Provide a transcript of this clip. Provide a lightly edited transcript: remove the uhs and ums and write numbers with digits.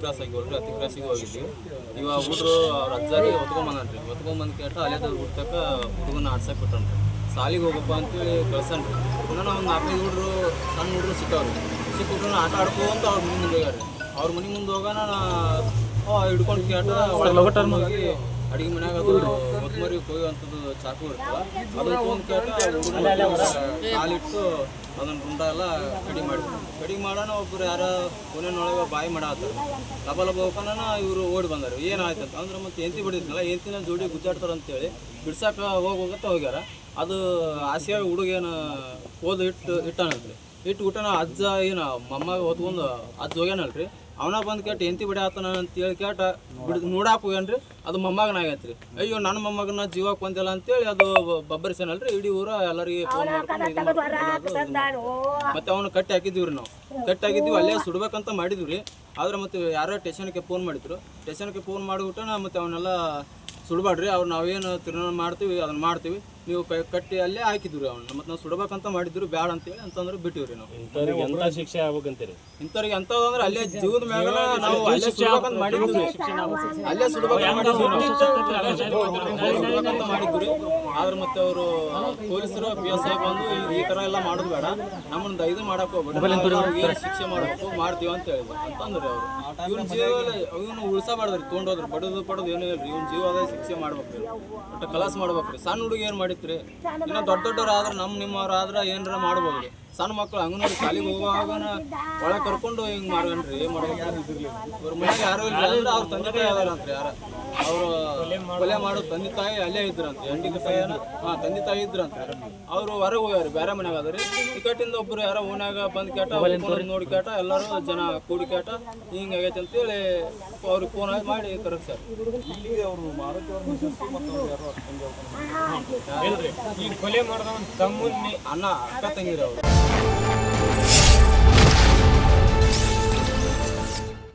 Cross ಆಗಿ ಹೊರಟ್ರಿ ಅತಿ ಕ್ರಾಸಿಗೆ ಹೋಗಿದ್ವಿ. ಇವಾಗ ಹುಡುಗರು ಅವ್ರ ಅಜ್ಜಾರಿ ಹೊತ್ಕೊಂಬಂದ್ರಿ. ಹೊತ್ಕೊಂಬಂದು ಕೇಟ ಅಲ್ಲೇದ ಹುಡ್ತಕ್ಕ ಹುಡುಗನ ಆಡ್ಸಕ್ಕೆ ಬಿಟ್ಟನ್ರಿ. ಸಾಲಿಗೆ ಹೋಗಪ್ಪ ಅಂತೇಳಿ ಕಳ್ಸನ್ರಿ. ನಾನು ಒಂದು 4-5 ಹುಡುಗರು ಸಣ್ಣ ಹುಡುಗರು ಸಿಕ್ಕವ್ರಿ. ಸಿಕ್ಕಿಬಿಟ್ರು ಆಟ ಆಡ್ಕೊಂತ ಅವ್ರ ಮನೆ ಮುಂದೆ ಹೋಗ್ಯಾರಿ. ಅವ್ರ ಮನೆ ಮುಂದೆ ಹೋಗೋಣ ಹಿಡ್ಕೊಂಡು ಕೇಟ ಹೋಗಿ ಅಡುಗೆ ಮನ್ಯಾಗ ಅದು ಕೊತ್ತಂಬರಿ ಕೊಯ್ಯುವಂಥದ್ದು ಚಾಕು ಇರ್ತಲ್ಲ ಅದನ್ನ ತೊಗೊಂಡು ಕೇಟ ಹುಡುಗರು ಕಾಲಿಟ್ಟು ಅದನ್ನ ರುಂಡ ಎಲ್ಲ ಕಡಿಗೆ ಮಾಡೋಣ. ಒಬ್ರು ಯಾರ ಕೊನೆಯೊಳಗೆ ಬಾಯಿ ಮಾಡಾತಾರೆ. ಲಬ ಹೋಗೋಣ ಇವರು ಓಡಿ ಬಂದಾರೆ. ಏನಾಯ್ತು ಅಂತ ಅಂದ್ರೆ ಮತ್ತೆ ಎಂತಿ ಬಿಡಿದ್ನಲ್ಲ ಎಂತಿನ ಜೋಡಿ ಗುದ್ದಾಡ್ತಾರೆ ಅಂತೇಳಿ ಬಿಡ್ಸಕ್ಕೆ ಹೋಗೋಗತ್ತ ಹೋಗ್ಯಾರ. ಅದು ಆಸೆಯಾಗಿ ಹುಡುಗೇನು ಓದು ಇಟ್ಟಾನಲ್ರಿ. ಇಟ್ಟು ಊಟನ ಅಜ್ಜ ಏನು ಮೊಮ್ಮಗೆ ಹೊತ್ಕೊಂಡು ಅಜ್ಜ ಹೋಗ್ಯಾನಲ್ರಿ. ಅವನ ಬಂದು ಕೇಟ ಎಂತಿ ಬಿಡಿ ಆತನ ಅಂತೇಳಿ ಕೇಟ ನೋಡಾಕ ಹೋಗ್ಯಾನ್ರಿ. ಅದು ಮೊಮ್ಮಗನಾಗೈತ್ರಿ. ಅಯ್ಯೋ ನನ್ನ ಮೊಮ್ಮಗನ ಜೀವಕ್ಕೆ ಬಂದಿಲ್ಲ ಅಂತೇಳಿ ಅದು ಬಬ್ಬರಿಸನಲ್ರಿ. ಇಡೀ ಊರ ಎಲ್ಲರಿಗೆ ಫೋನ್ ಮಾಡ್ಕೊಂಡು ಮತ್ತೆ ಅವನು ಕಟ್ಟಿ ಹಾಕಿದ್ದೀವ್ರಿ. ನಾವು ಕಟ್ಟಿ ಹಾಕಿದ್ದೀವಿ ಅಲ್ಲೇ ಸುಡ್ಬೇಕಂತ ಮಾಡಿದ್ವಿ. ಆದ್ರೆ ಮತ್ತೆ ಯಾರೋ ಸ್ಟೇಷನ್ಗೆ ಫೋನ್ ಮಾಡಿದ್ರು. ಸ್ಟೇಷನ್ಗೆ ಫೋನ್ ಮಾಡಿಬಿಟ್ಟು ಮತ್ತೆ ಅವನ್ನೆಲ್ಲ ಸುಡಬೇಡ್ರಿ, ಅವ್ರು ನಾವೇನು ತೀರ್ಮಾನ ಮಾಡ್ತೀವಿ ಅದನ್ನು ಮಾಡ್ತೀವಿ, ನೀವು ಕಟ್ಟಿ ಅಲ್ಲೇ ಹಾಕಿದ್ವಿ ಅವ್ನು. ಮತ್ತು ನಾವು ಸುಡಬೇಕಂತ ಮಾಡಿದ್ರು ಬ್ಯಾಡ ಅಂತೇಳಿ ಅಂತಂದ್ರೆ ಬಿಟ್ಟಿವ್ರಿ. ನಾವು ಇಂಥವ್ರಿಗೆ ಎಂಥ ಶಿಕ್ಷೆ ಆಗ್ಬೇಕಂತೀರಿ? ಇಂಥವ್ರಿಗೆ ಎಂಥದಂದ್ರೆ ಅಲ್ಲೇ ಜೀವದ ಮ್ಯಾಗಲ ನಾವು ಅಲ್ಲೇ ಸುಡ್ಬೇಕಂತ ಮಾಡಿದ್ವಿ. ಅಲ್ಲೇ ಸುಡ್ಬೇಕಂತ ಮಾಡಿದ್ವಿ. ಆದ್ರೆ ಮತ್ತೆ ಅವರು ಪೊಲೀಸರು PSI ಸಾಹೇಬ್ ಬಂದು ಈ ಥರ ಎಲ್ಲ ಮಾಡೋದು ಬೇಡ, ನಮ್ಮನ್ನು ಇದು ಮಾಡಕ್ಕೆ ಹೋಗ್ಬೇಡ, ಶಿಕ್ಷೆ ಮಾಡಬೇಕು ಮಾಡ್ತೀವಿ ಅಂತ ಹೇಳಿದ್ರು ಅಂತಂದ್ರಿ ಅವರು. ಇವ್ನ ಜೀವ ಇವನು ಉಳಿಸಬಾರ್ದ್ರಿ. ತೊಗೊಂಡೋದ್ರಿ ಬಡದು ಏನೂ ಇಲ್ರಿ. ಇವ್ನ ಜೀವ ಅದೇ ಶಿಕ್ಷೆ ಮಾಡ್ಬೇಕ್ರಿ, ಒಟ್ಟು ಕಲಾಸ ಮಾಡ್ಬೇಕ್ರಿ. ಸಣ್ಣ ಹುಡುಗಿ ಏನು ಮಾಡಿತ್ರಿ? ಇನ್ನು ದೊಡ್ಡವ್ರು ಆದ್ರೆ ನಿಮ್ಮವ್ರು ಆದ್ರೆ ಏನಾರ ಮಾಡ್ಬೋದ್ರಿ. ಸಣ್ಣ ಮಕ್ಕಳು ಅಂಗನವಾಡಿ ಶಾಲೆಗೆ ಹೋಗುವಾಗನ ಒಳಗೆ ಕರ್ಕೊಂಡು ಹಿಂಗೆ ಮಾಡ್ಕೊಂಡ್ರಿ. ಏನು ಮಾಡ್ಬೇಕು? ಇವ್ರ ಮನೆಗೆ ಯಾರು ಇಲ್ಲ ಅಂದ್ರೆ ಅವ್ರ ತಂದೆ ತಾಯಿ ಅದಾರಂತ್ರಿ. ಯಾರ ಅವರು ಕೊಲೆ ಮಾಡೋ ತಂದೆ ತಾಯಿ ಅಲ್ಲೇ ಇದ್ರಂತ್ರಿ. ಹೆಂಡಿಗೆ ತಾಯಿನ ತಂದೆ ತಾಯಿ ಇದ್ರಂತ್ರಿ. ಅವರು ಹೊರಗೆ ಹೋಗ್ಯಾರಿ, ಬೇರೆ ಮನೆಗೆ ಅದಾರಿ. ಟಿಕೆಟಿಂದ ಒಬ್ರು ಯಾರೋ ಓನ್ಯಾಗ ಬಂದು ಕೇಟ ನೋಡಿ ಕೇಟ ಎಲ್ಲರೂ ಜನ ಕೂಡಿ ಕೇಟ ಹಿಂಗೆ ಆಗೈತೆ ಅಂತೇಳಿ ಅವ್ರಿಗೆ ಫೋನ್ ಮಾಡಿ ಕರೆಕ್ಟ್ ಸರ್. ಈ ಕೊಲೆ ಮಾಡಿದವನ್ ತಮ್ಮನ್ನೇ ಅಣ್ಣ ಅಕ್ಕ ತಂಗಿರ ಅವರು.